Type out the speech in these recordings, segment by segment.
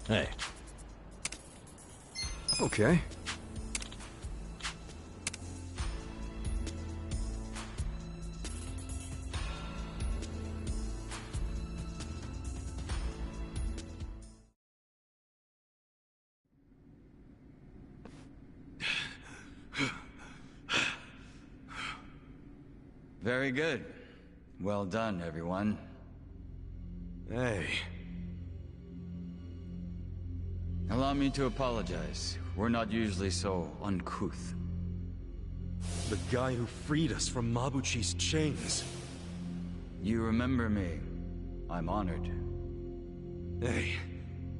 Hey. Okay. Very good. Well done, everyone. Hey. Allow me to apologize. We're not usually so uncouth. The guy who freed us from Mabuchi's chains. You remember me. I'm honored. Hey,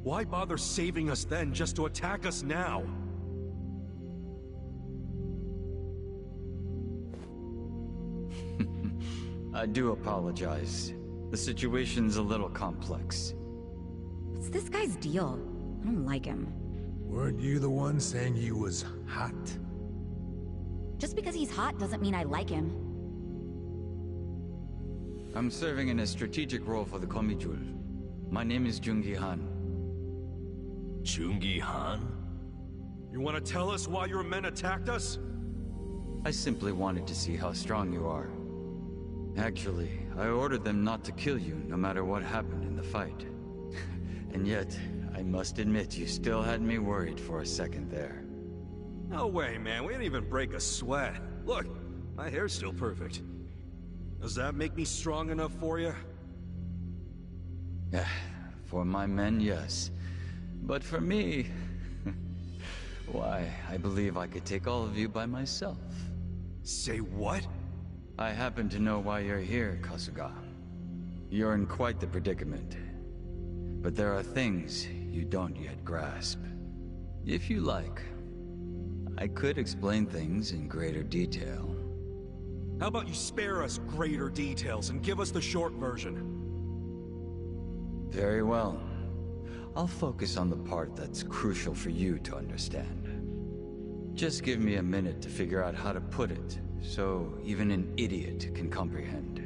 why bother saving us then just to attack us now? I do apologize. The situation's a little complex. What's this guy's deal? I don't like him. Weren't you the one saying he was hot? Just because he's hot doesn't mean I like him. I'm serving in a strategic role for the Komijul. My name is Jungi Han. Jungi Han? You want to tell us why your men attacked us? I simply wanted to see how strong you are. Actually, I ordered them not to kill you no matter what happened in the fight. And yet, I must admit you still had me worried for a second there. No way, man. We didn't even break a sweat. Look, my hair's still perfect. Does that make me strong enough for you? For my men, yes. But for me... why, I believe I could take all of you by myself. Say what? I happen to know why you're here, Kasuga. You're in quite the predicament. But there are things you don't yet grasp. If you like, I could explain things in greater detail. How about you spare us greater details and give us the short version? Very well. I'll focus on the part that's crucial for you to understand. Just give me a minute to figure out how to put it, so even an idiot can comprehend.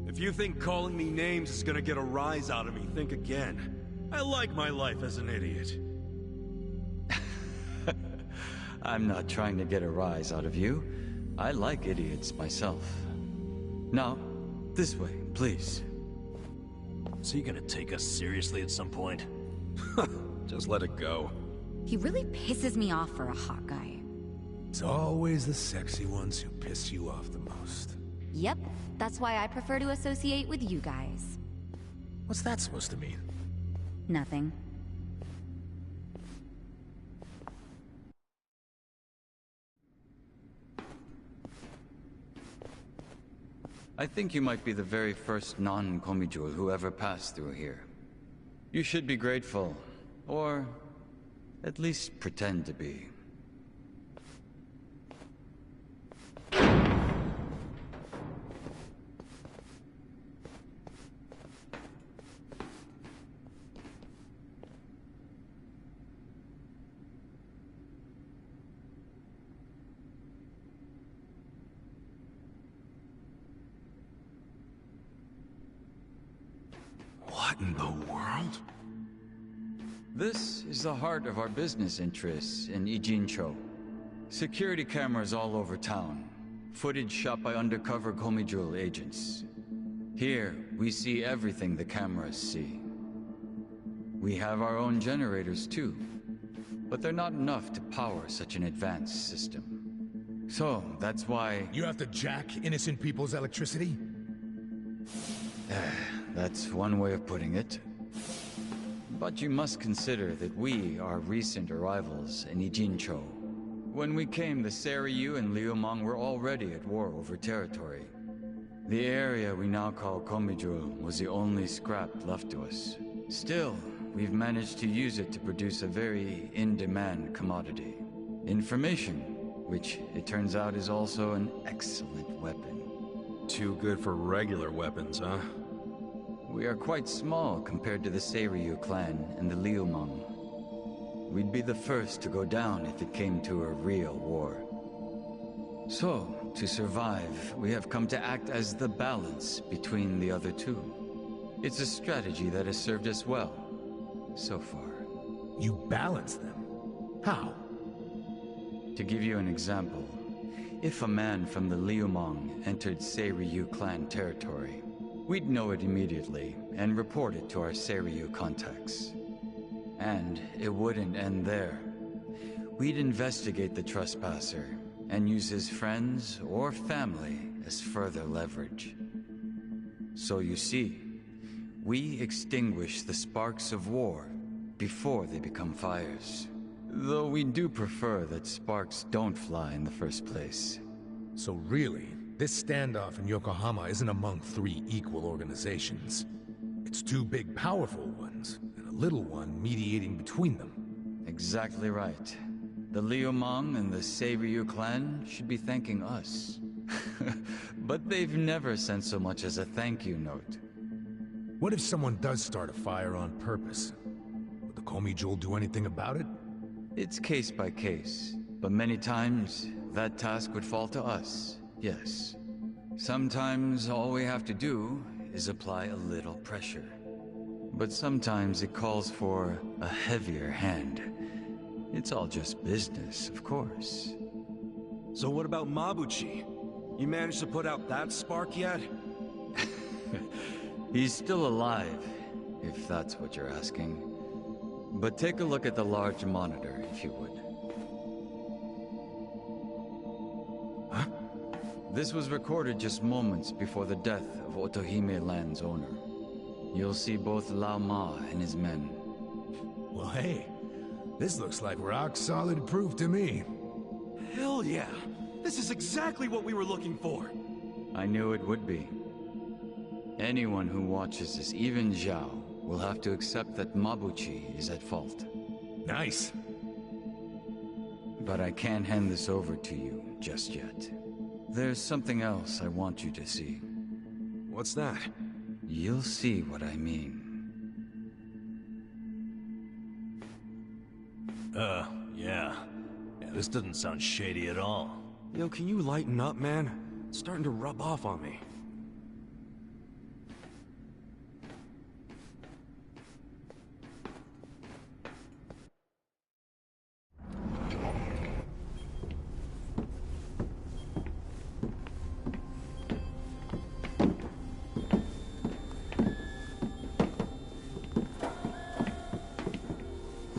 If you think calling me names is gonna get a rise out of me, think again. I like my life as an idiot. I'm not trying to get a rise out of you. I like idiots myself. Now, this way, please. So you gonna take us seriously at some point? Just let it go. He really pisses me off for a hot guy. It's always the sexy ones who piss you off the most. Yep, that's why I prefer to associate with you guys. What's that supposed to mean? Nothing. I think you might be the very first non-Komijul who ever passed through here. You should be grateful, or at least pretend to be. What in the world? This is the heart of our business interests in Ijincho. Security cameras all over town. Footage shot by undercover Komijul agents. Here, we see everything the cameras see. We have our own generators too, but they're not enough to power such an advanced system. So, that's why... You have to jack innocent people's electricity? That's one way of putting it. But you must consider that we are recent arrivals in Ijincho. When we came, the Seiryu and Liumang were already at war over territory. The area we now call Komijul was the only scrap left to us. Still, we've managed to use it to produce a very in-demand commodity. Information, which it turns out is also an excellent weapon. Too good for regular weapons, huh? We are quite small compared to the Seiryu clan and the Liumang. We'd be the first to go down if it came to a real war. So, to survive, we have come to act as the balance between the other two. It's a strategy that has served us well, so far. You balance them? How? To give you an example, if a man from the Liumang entered Seiryu clan territory, we'd know it immediately and report it to our Seiryu contacts. And it wouldn't end there. We'd investigate the trespasser and use his friends or family as further leverage. So you see, we extinguish the sparks of war before they become fires. Though we do prefer that sparks don't fly in the first place. So really, this standoff in Yokohama isn't among 3 equal organizations. It's 2 big, powerful ones, and a little one mediating between them. Exactly right. The Liumang and the Seiryu clan should be thanking us. But they've never sent so much as a thank you note. What if someone does start a fire on purpose? Would the Komi do anything about it? It's case by case, but many times that task would fall to us, yes. Sometimes all we have to do is apply a little pressure. But sometimes it calls for a heavier hand. It's all just business, of course. So what about Mabuchi? You managed to put out that spark yet? He's still alive, if that's what you're asking. But take a look at the large monitor, if you would. Huh? This was recorded just moments before the death of Otohime Land's owner. You'll see both Lao Ma and his men. Well, hey, this looks like rock-solid proof to me. Hell yeah! This is exactly what we were looking for! I knew it would be. Anyone who watches this, even Zhao, will have to accept that Mabuchi is at fault. Nice. But I can't hand this over to you just yet. There's something else I want you to see. What's that? You'll see what I mean. Yeah. This doesn't sound shady at all. Yo, can you lighten up, man? It's starting to rub off on me.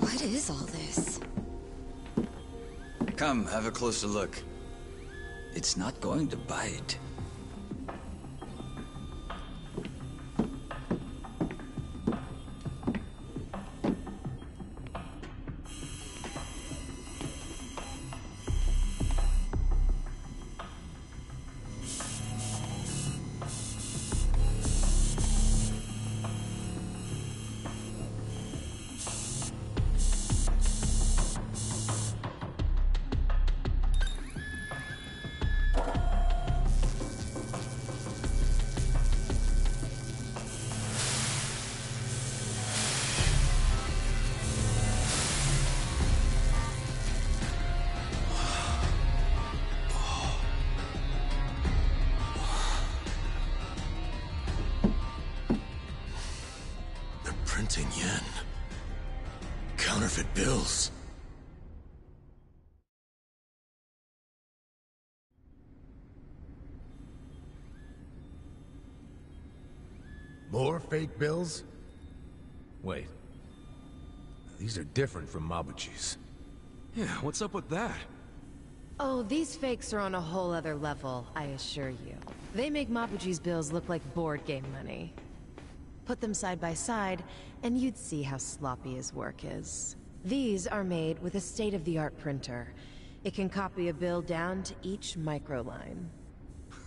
What is all this? Come, have a closer look. It's not going to bite. Printing yen. Counterfeit bills. More fake bills? Wait. These are different from Mabuchi's. Yeah, what's up with that? Oh, these fakes are on a whole other level, I assure you. They make Mabuchi's bills look like board game money. Put them side by side, and you'd see how sloppy his work is. These are made with a state-of-the-art printer. It can copy a bill down to each microline.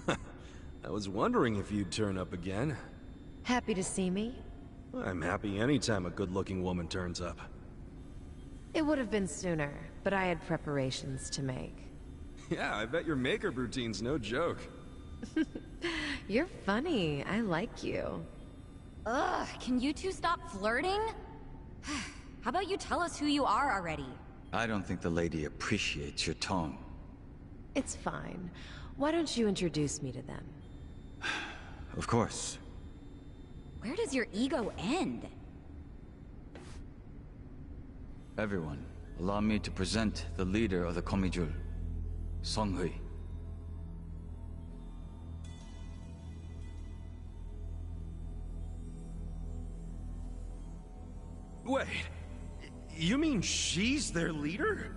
I was wondering if you'd turn up again. Happy to see me? I'm happy anytime a good-looking woman turns up. It would have been sooner, but I had preparations to make. Yeah, I bet your makeup routine's no joke. You're funny. I like you. Ugh, can you two stop flirting? How about you tell us who you are already? I don't think the lady appreciates your tone. It's fine. Why don't you introduce me to them? Of course. Where does your ego end? Everyone, allow me to present the leader of the Komijul, Songhui. Wait, you mean she's their leader?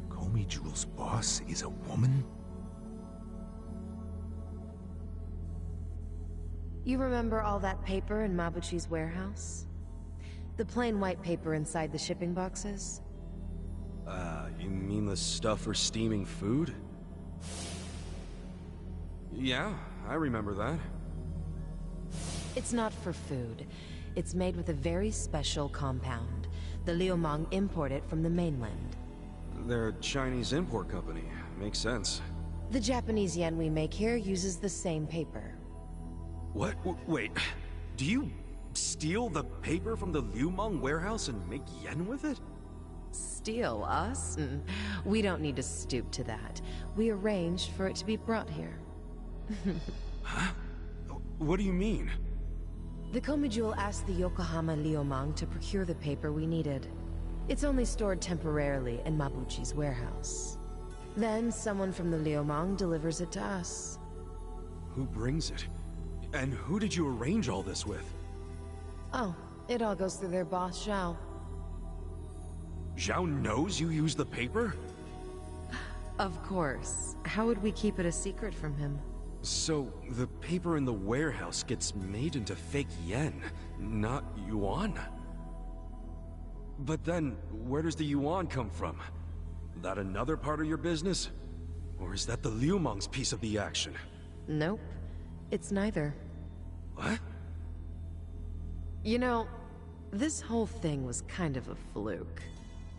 Komi Jewel's boss is a woman? You remember all that paper in Mabuchi's warehouse? The plain white paper inside the shipping boxes? You mean the stuff for steaming food? Yeah, I remember that. It's not for food. It's made with a very special compound. The Liumang import it from the mainland. They're a Chinese import company. Makes sense. The Japanese yen we make here uses the same paper. What? Wait, do you steal the paper from the Liumang warehouse and make yen with it? Steal us? We don't need to stoop to that. We arranged for it to be brought here. Huh? What do you mean? The Komijul asked the Yokohama Liumang to procure the paper we needed. It's only stored temporarily in Mabuchi's warehouse. Then someone from the Liumang delivers it to us. Who brings it? And who did you arrange all this with? Oh, it all goes through their boss, Zhao. Zhao knows you used the paper? Of course. How would we keep it a secret from him? So, the paper in the warehouse gets made into fake yen, not yuan? But then, where does the yuan come from? That another part of your business? Or is that the Liumang's piece of the action? Nope. It's neither. What? You know, this whole thing was kind of a fluke.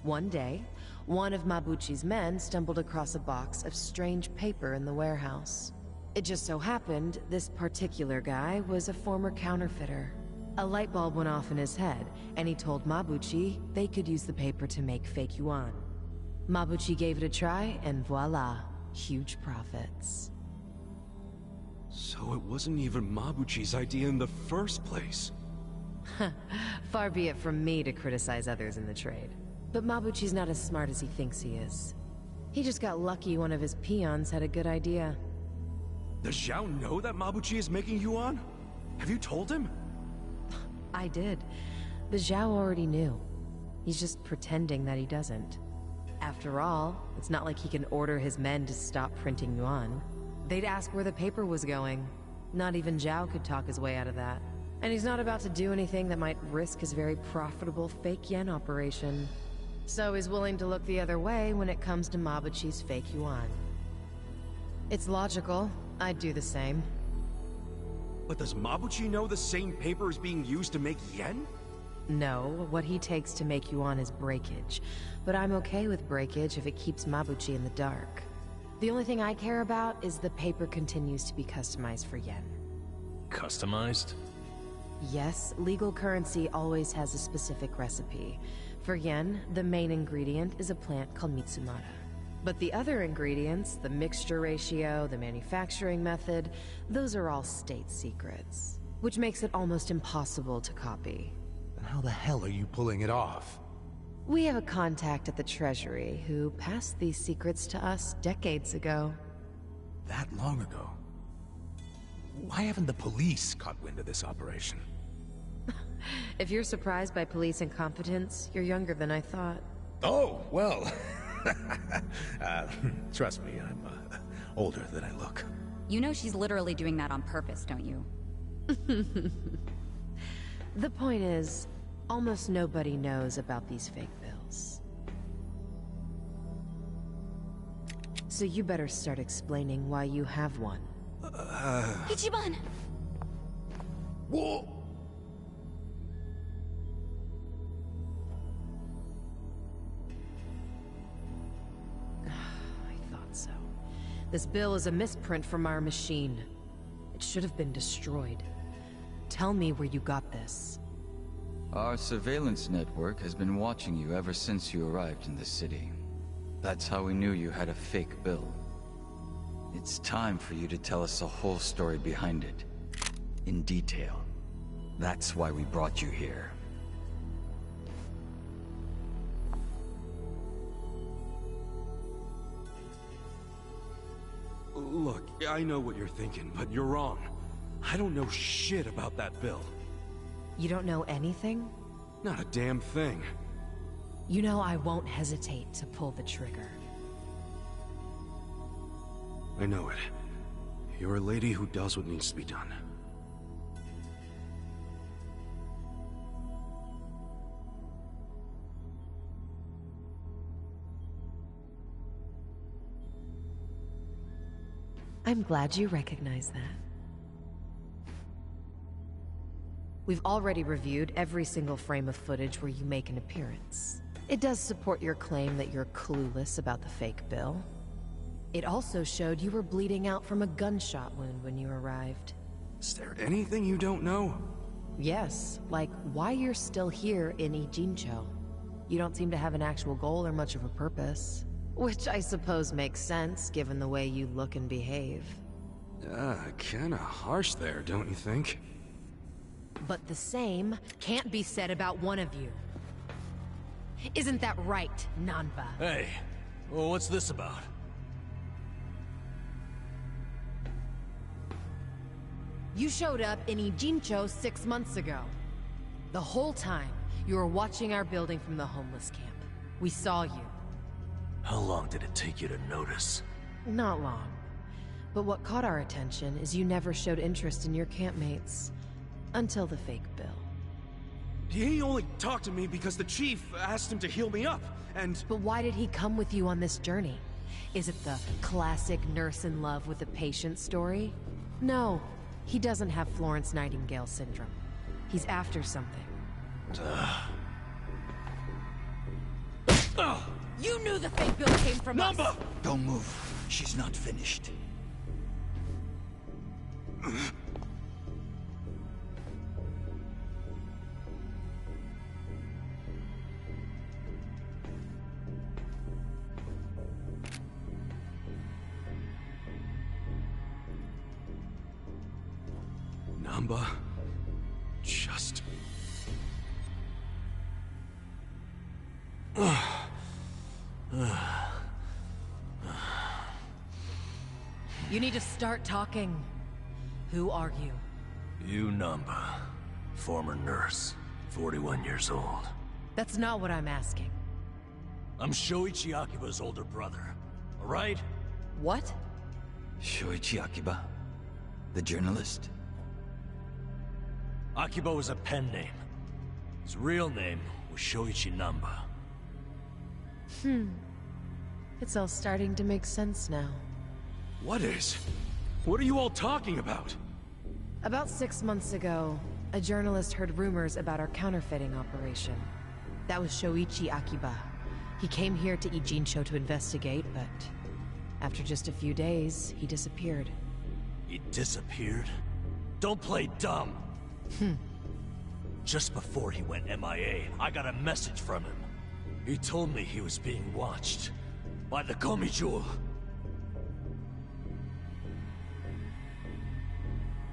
One day, one of Mabuchi's men stumbled across a box of strange paper in the warehouse. It just so happened this particular guy was a former counterfeiter. A light bulb went off in his head, and he told Mabuchi they could use the paper to make fake yuan. Mabuchi gave it a try, and voila, huge profits. So it wasn't even Mabuchi's idea in the first place. Far be it from me to criticize others in the trade. But Mabuchi's not as smart as he thinks he is. He just got lucky one of his peons had a good idea. Does Zhao know that Mabuchi is making yuan? Have you told him? I did. But Zhao already knew. He's just pretending that he doesn't. After all, it's not like he can order his men to stop printing yuan. They'd ask where the paper was going. Not even Zhao could talk his way out of that. And he's not about to do anything that might risk his very profitable fake yen operation. So he's willing to look the other way when it comes to Mabuchi's fake yuan. It's logical. I'd do the same. But does Mabuchi know the same paper is being used to make yen? No, what he takes to make yuan is breakage. But I'm okay with breakage if it keeps Mabuchi in the dark. The only thing I care about is the paper continues to be customized for yen. Customized? Yes, legal currency always has a specific recipe. For yen, the main ingredient is a plant called Mitsumara. But the other ingredients, the mixture ratio, the manufacturing method, those are all state secrets. Which makes it almost impossible to copy. Then how the hell are you pulling it off? We have a contact at the Treasury who passed these secrets to us decades ago. That long ago? Why haven't the police caught wind of this operation? If you're surprised by police incompetence, you're younger than I thought. Oh, well. Trust me, I'm older than I look. You know she's literally doing that on purpose, don't you? The point is, almost nobody knows about these fake bills. So you better start explaining why you have one. Ichiban! Whoa! This bill is a misprint from our machine. It should have been destroyed. Tell me where you got this. Our surveillance network has been watching you ever since you arrived in the city. That's how we knew you had a fake bill. It's time for you to tell us the whole story behind it. In detail. That's why we brought you here. Look, I know what you're thinking, but you're wrong. I don't know shit about that bill. You don't know anything? Not a damn thing. You know I won't hesitate to pull the trigger. I know it. You're a lady who does what needs to be done. I'm glad you recognize that. We've already reviewed every single frame of footage where you make an appearance. It does support your claim that you're clueless about the fake bill. It also showed you were bleeding out from a gunshot wound when you arrived. Is there anything you don't know? Yes, like why you're still here in Ijincho. You don't seem to have an actual goal or much of a purpose. Which I suppose makes sense, given the way you look and behave. Kinda harsh there, don't you think? But the same can't be said about one of you. Isn't that right, Nanba? Hey, well, what's this about? You showed up in Ijincho 6 months ago. The whole time, you were watching our building from the homeless camp. We saw you. How long did it take you to notice? Not long. But what caught our attention is you never showed interest in your campmates. Until the fake bill. He only talked to me because the chief asked him to heal me up, and... But why did he come with you on this journey? Is it the classic nurse in love with a patient story? No, he doesn't have Florence Nightingale syndrome. He's after something. You knew the fake bill came from us! Don't move. She's not finished. Namba... just... You need to start talking. Who are you? You Namba, former nurse, 41 years old. That's not what I'm asking. I'm Shoichi Akiba's older brother, alright? What? Shoichi Akiba, the journalist. Akiba was a pen name. His real name was Shoichi Namba. It's all starting to make sense now. What is? What are you all talking about? About 6 months ago, a journalist heard rumors about our counterfeiting operation. That was Shoichi Akiba. He came here to Ijincho to investigate, but after just a few days, he disappeared. He disappeared? Don't play dumb! Just before he went MIA, I got a message from him. He told me he was being watched by the Komijul.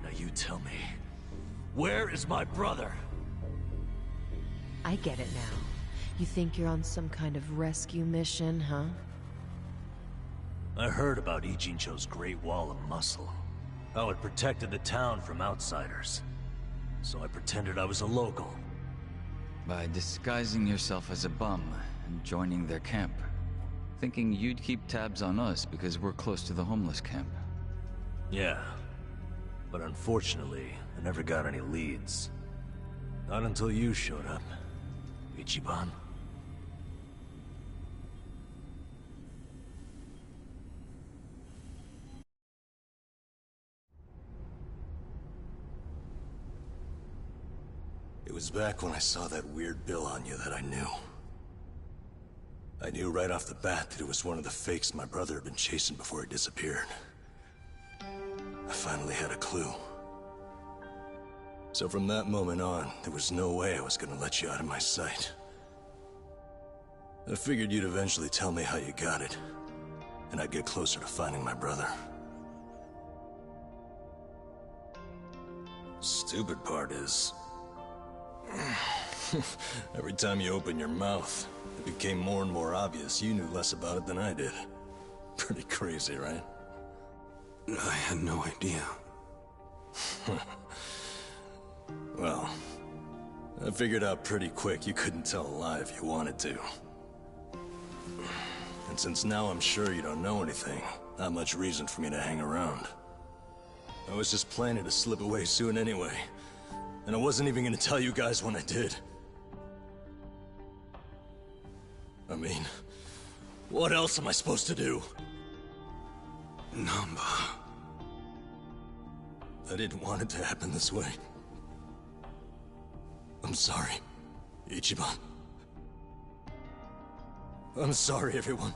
Now you tell me, where is my brother? I get it now. You think you're on some kind of rescue mission, huh? I heard about Ijincho's Great Wall of Muscle. How it protected the town from outsiders. So I pretended I was a local. By disguising yourself as a bum and joining their camp. Thinking you'd keep tabs on us because we're close to the homeless camp. Yeah. But unfortunately, I never got any leads. Not until you showed up, Ichiban. It was back when I saw that weird bill on you that I knew. I knew right off the bat that it was one of the fakes my brother had been chasing before he disappeared. I finally had a clue. So from that moment on, there was no way I was gonna let you out of my sight. I figured you'd eventually tell me how you got it, and I'd get closer to finding my brother. Stupid part is... every time you open your mouth, it became more and more obvious you knew less about it than I did. Pretty crazy, right? I had no idea. Well, I figured out pretty quick you couldn't tell a lie if you wanted to. And since now I'm sure you don't know anything, not much reason for me to hang around. I was just planning to slip away soon anyway. And I wasn't even gonna tell you guys when I did. I mean, what else am I supposed to do? Namba. I didn't want it to happen this way. I'm sorry, Ichiban. I'm sorry, everyone.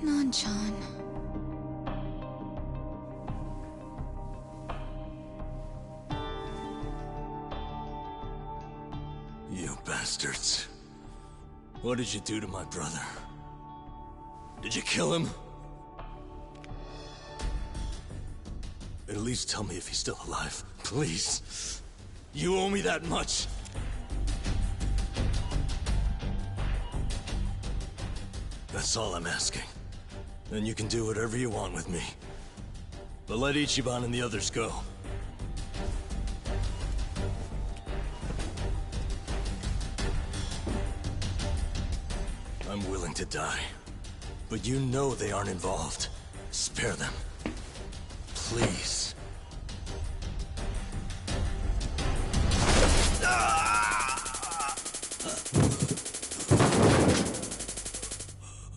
Nan-chan. You bastards. What did you do to my brother? Did you kill him? At least tell me if he's still alive, please. You owe me that much. That's all I'm asking. Then you can do whatever you want with me. But let Ichiban and the others go. I'm willing to die. But you know they aren't involved. Spare them. Please.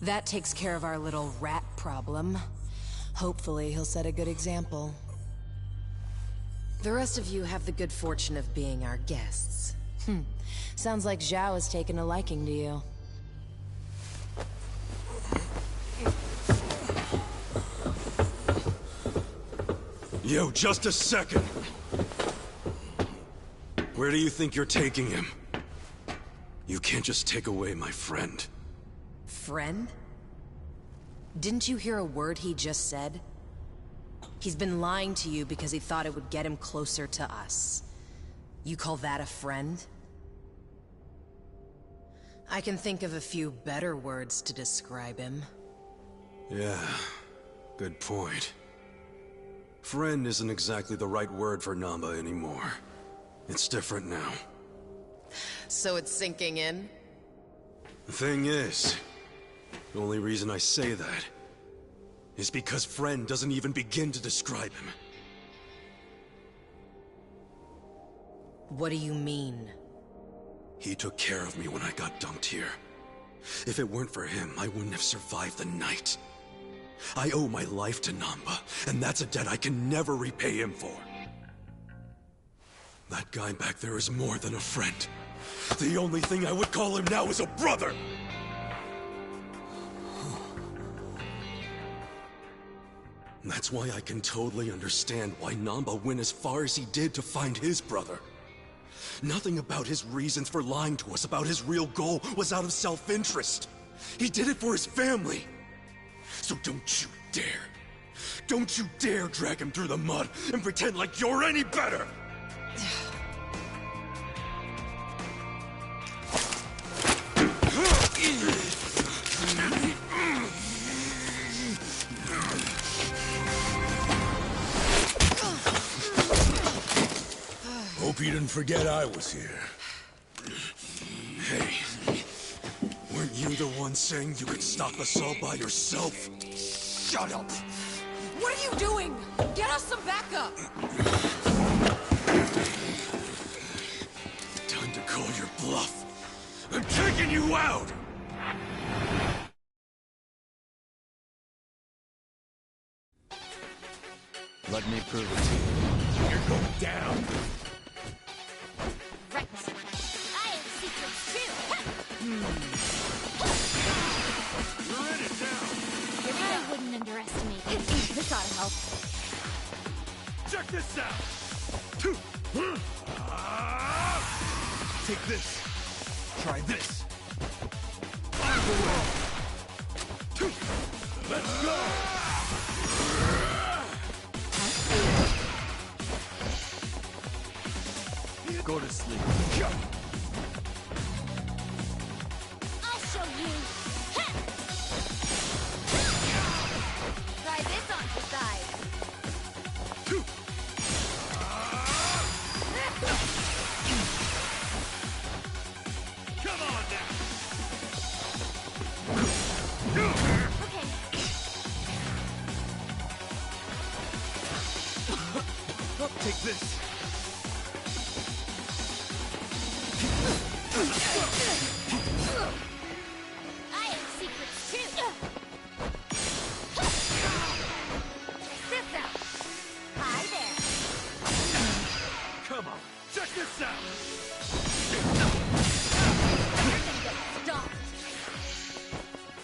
That takes care of our little rat problem. Hopefully, he'll set a good example. The rest of you have the good fortune of being our guests. Sounds like Zhao has taken a liking to you. Yo, just a second. Where do you think you're taking him? You can't just take away my friend. Friend? Didn't you hear a word he just said? He's been lying to you because he thought it would get him closer to us. You call that a friend? I can think of a few better words to describe him. Yeah, good point. Friend isn't exactly the right word for Namba anymore. It's different now. So it's sinking in? The thing is, the only reason I say that is because friend doesn't even begin to describe him. What do you mean? He took care of me when I got dumped here. If it weren't for him, I wouldn't have survived the night. I owe my life to Namba, and that's a debt I can never repay him for. That guy back there is more than a friend. The only thing I would call him now is a brother! That's why I can totally understand why Namba went as far as he did to find his brother. Nothing about his reasons for lying to us about his real goal was out of self-interest. He did it for his family. So don't you dare. Don't you dare drag him through the mud and pretend like you're any better! Hope you didn't forget I was here. Hey, weren't you the one saying you could stop us all by yourself? Shut up! What are you doing? Get us some backup! Time to call your bluff. I'm taking you out! Let me prove it to you. You're going down. Right. I have secrets too. You're in it now! I wouldn't underestimate you. This ought to help. Check this out! Take this. Try this. Let's go! Go to sleep. I'll show you.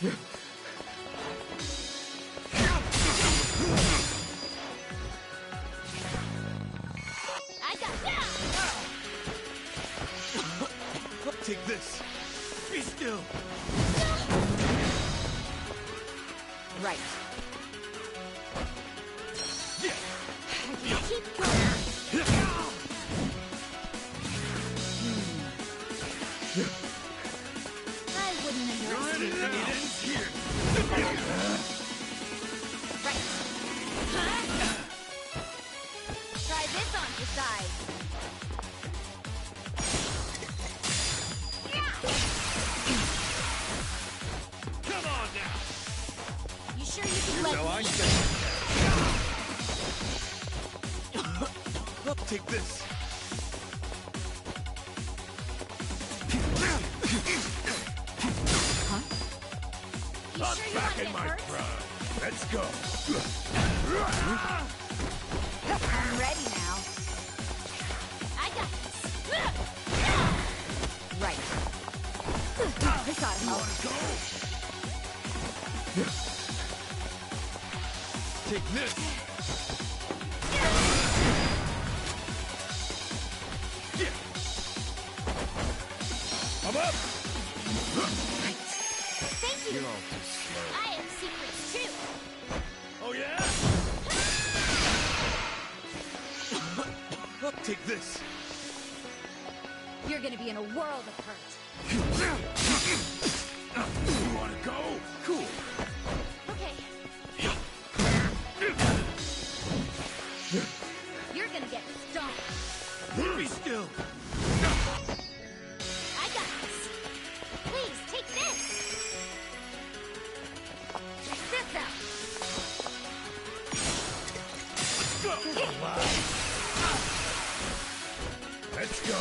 I got that! Take this. Be still. Right. Yeah. Keep going. I wouldn't underestimate It ends here. Right. Try this on your side. Come on now. You sure you can let Now I me? take this. You sure you want to get hurt? Let's go. I'm ready now. I got this. Right. This ought to help. Take this. I'm up. Thank you. You're all too slow. I have secrets too. Oh yeah. Take this. You're gonna be in a world of hurt. You wanna go? Cool. Okay. You're gonna get stomped. Be still. I got this. Please take this. Check this out. Go. Let's go.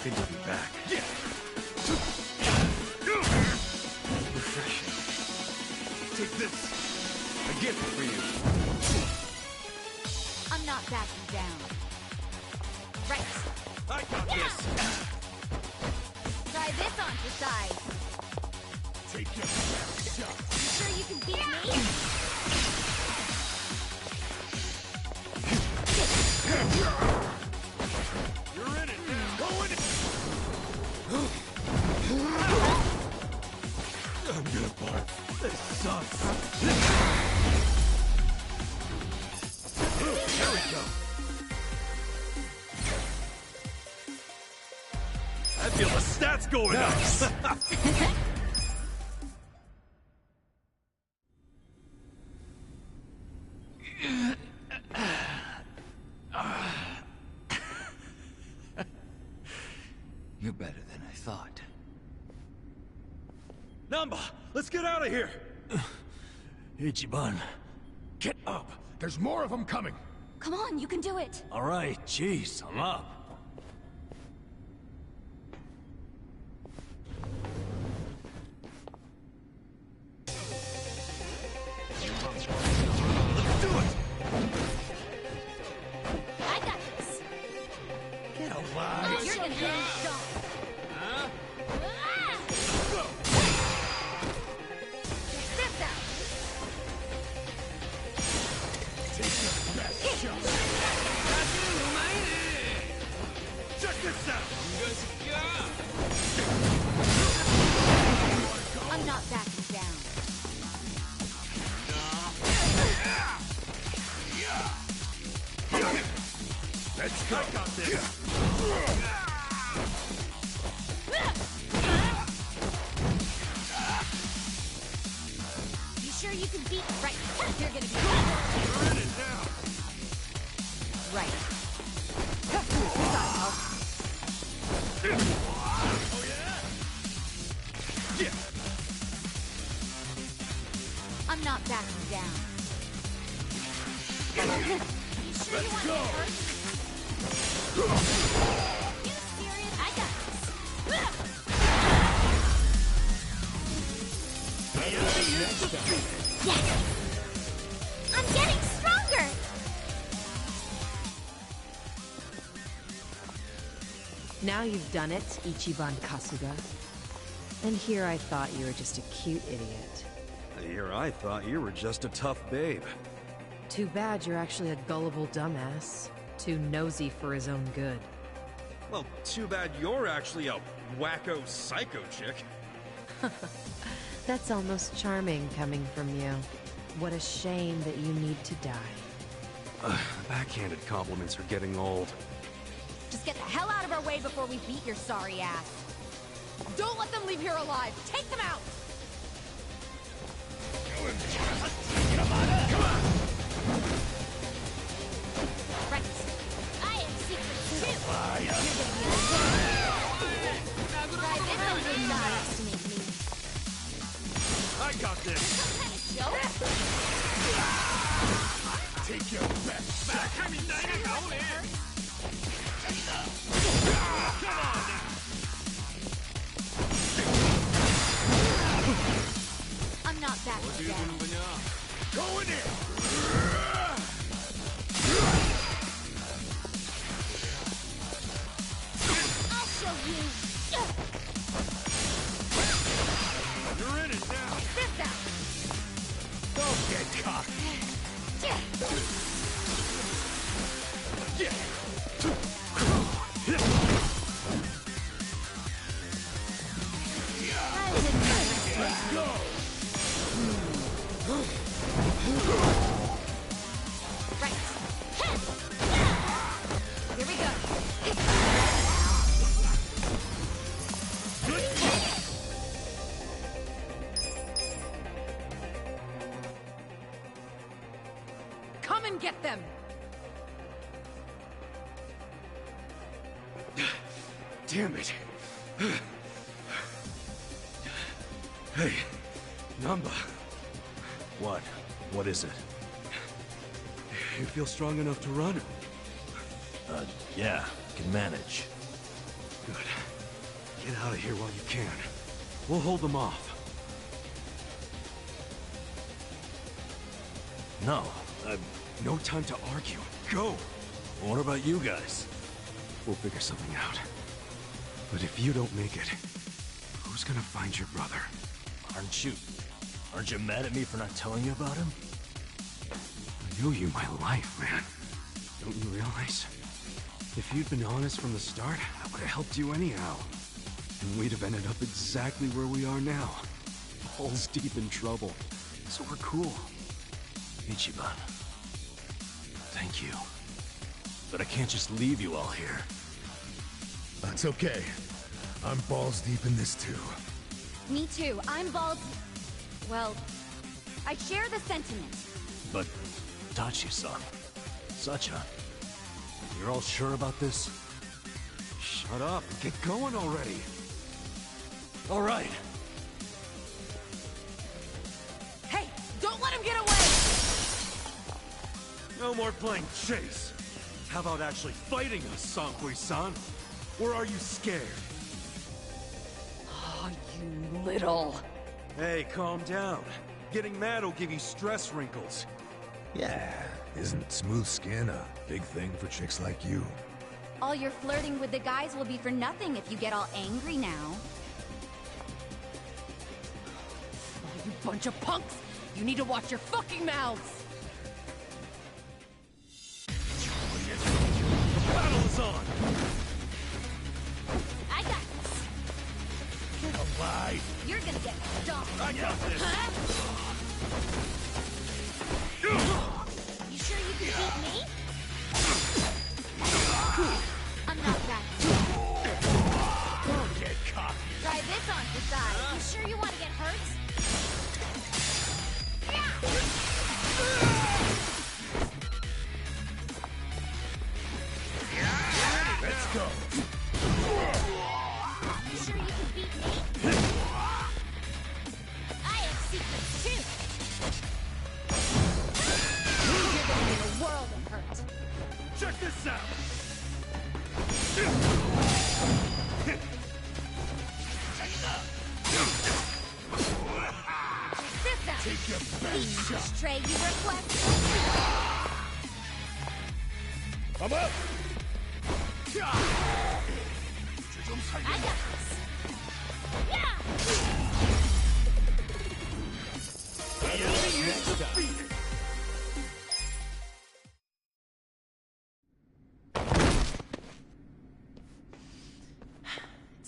Good to be back. Yeah. Refreshing. Take this. A gift for you. I'm not backing down. Right. I got this. Try this on your side. Take your best shot. You sure you can beat me? You're in it now. Go in it. I'm gonna bark. This sucks. There we go. I feel the stats going up. You're better than I thought. Namba, let's get out of here. Ichiban, get up. There's more of them coming. Come on, you can do it. All right, jeez, I'm up. Let's do it. I got this. Get alive. You're gonna get stomped. Huh? Ah! Go. Check this out. Take your best shot. Check this out. I'm not backing down. Let's go. I got this. You sure you can beat? Right. You're gonna be You're in it now. right. This ought to help. Oh yeah? Yeah. I'm not backing down. You sure you want go. to get hurt? You serious? I got this. Yes! I'm getting stronger! Now you've done it, Ichiban Kasuga. And here I thought you were just a cute idiot. Here I thought you were just a tough babe. Too bad you're actually a gullible dumbass. Too nosy for his own good. Well, too bad you're actually a wacko psycho chick. That's almost charming coming from you. What a shame that you need to die. Backhanded compliments are getting old. Just get the hell out of our way before we beat your sorry ass. Don't let them leave here alive. Take them out. Right. I am secret too. Right, it doesn't underestimate me. I got this. Joke? Take your best back. I'm not that bad. Go in here! I'll show you. You're in it now. This out. Don't get cocky. Let's go! Right. Here we go. Come and get them. Damn it. Hey, Namba. What? What is it? You feel strong enough to run? Yeah, can manage. Good. Get out of here while you can. We'll hold them off. No, No time to argue. Go! what about you guys? We'll figure something out. But if you don't make it, who's gonna find your brother? Aren't you mad at me for not telling you about him? I owe you my life, man. Don't you realize? If you'd been honest from the start, I would have helped you anyhow. And we'd have ended up exactly where we are now. Balls deep in trouble. So we're cool. Ichiban. Thank you. But I can't just leave you all here. That's okay. I'm balls deep in this too. Me too. I'm bald. Well, I share the sentiment. But, Tachi-san, Sacha, you're all sure about this? Shut up and get going already. All right. Hey, don't let him get away! No more playing chase. How about actually fighting us, Sankui-san? Or are you scared? Oh, you little... Hey, calm down. Getting mad will give you stress wrinkles. Yeah, isn't smooth skin a big thing for chicks like you? All your flirting with the guys will be for nothing if you get all angry now. Oh, you bunch of punks! You need to watch your fucking mouths! The battle is on! I got this! Get alive! You're gonna get stomped! I got this! Huh? You sure you can beat me? I'm not that. Don't get cocky! Try this on for size. You sure you want to get hurt? Let's go! You sure you can beat me? I have secrets too. You're gonna be in a world of hurt. Check this out! This out. Take your best shot! Stray, you request. I'm up!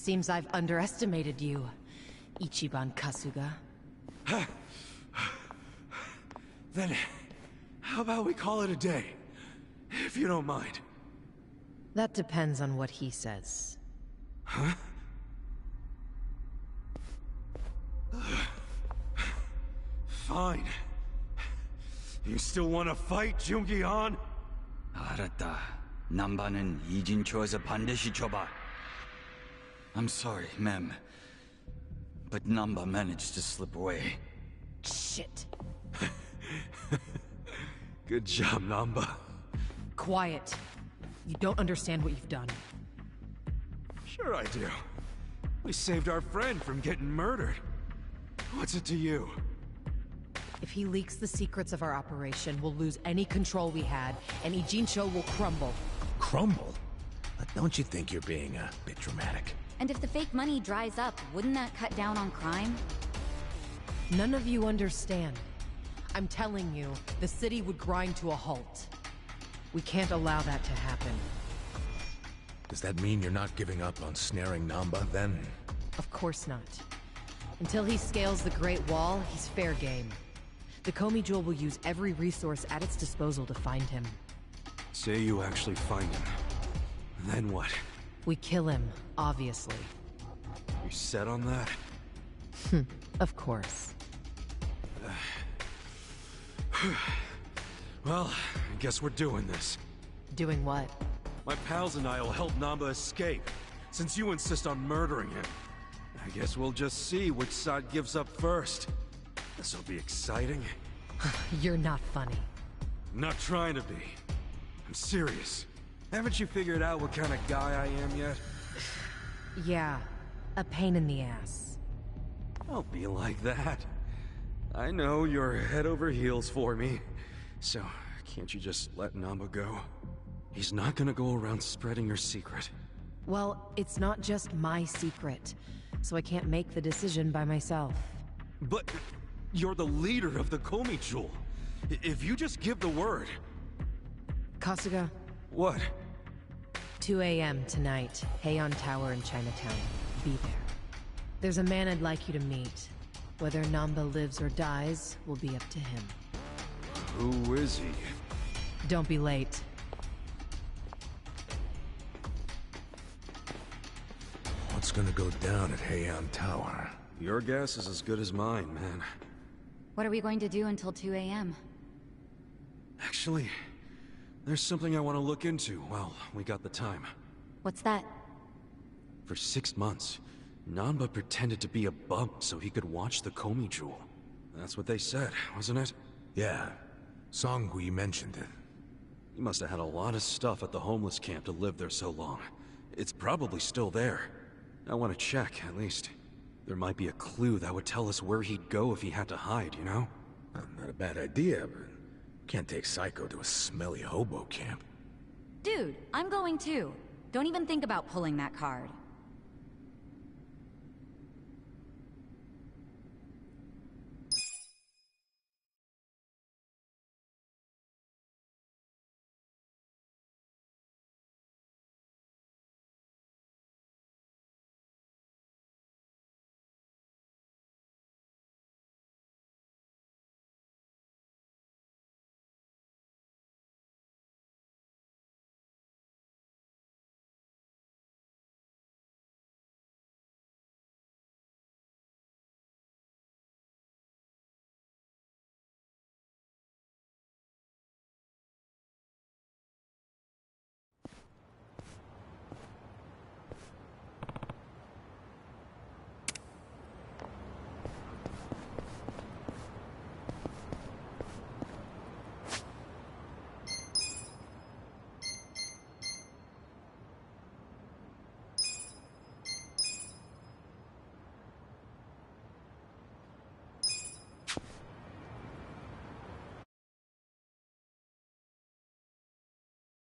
Seems I've underestimated you, Ichiban Kasuga. Then, how about we call it a day? If you don't mind. That depends on what he says. Huh? Fine. You still want to fight, Jungi-han? 알았다. 남바는 이진초에서 반드시 줘봐. I'm sorry, ma'am. But Namba managed to slip away. Shit. Good job, Namba. Quiet. You don't understand what you've done. Sure I do. We saved our friend from getting murdered. What's it to you? If he leaks the secrets of our operation, we'll lose any control we had, and Ijincho will crumble. Crumble? But don't you think you're being a bit dramatic? And if the fake money dries up, wouldn't that cut down on crime? None of you understand. I'm telling you, the city would grind to a halt. We can't allow that to happen. Does that mean you're not giving up on snaring Namba, then? Of course not. Until he scales the Great Wall, he's fair game. The Komi Jewel will use every resource at its disposal to find him. Say you actually find him. Then what? We kill him, obviously. You set on that? Of course. Well, I guess we're doing this. Doing what? My pals and I will help Namba escape, since you insist on murdering him. I guess we'll just see which side gives up first. This'll be exciting. You're not funny. I'm not trying to be. I'm serious. Haven't you figured out what kind of guy I am yet? Yeah, a pain in the ass. Don't be like that. I know you're head over heels for me. So, can't you just let Namba go? He's not gonna go around spreading your secret. Well, it's not just my secret, so I can't make the decision by myself. But you're the leader of the Komi Jewel. If you just give the word... Kasuga, What? 2 a.m. tonight, Heian Tower in Chinatown. Be there. There's a man I'd like you to meet. Whether Namba lives or dies will be up to him. Who is he? Don't be late. What's gonna go down at Heian Tower? Your guess is as good as mine, man. What are we going to do until 2 a.m.? Actually, there's something I want to look into while we got the time. What's that? For 6 months, Namba pretended to be a bump so he could watch the Komi Jewel. That's what they said, wasn't it? Yeah. Songhui mentioned it. He must have had a lot of stuff at the homeless camp to live there so long. It's probably still there. I want to check, at least. There might be a clue that would tell us where he'd go if he had to hide, you know? Not a bad idea, but can't take Psycho to a smelly hobo camp. Dude, I'm going too. Don't even think about pulling that card.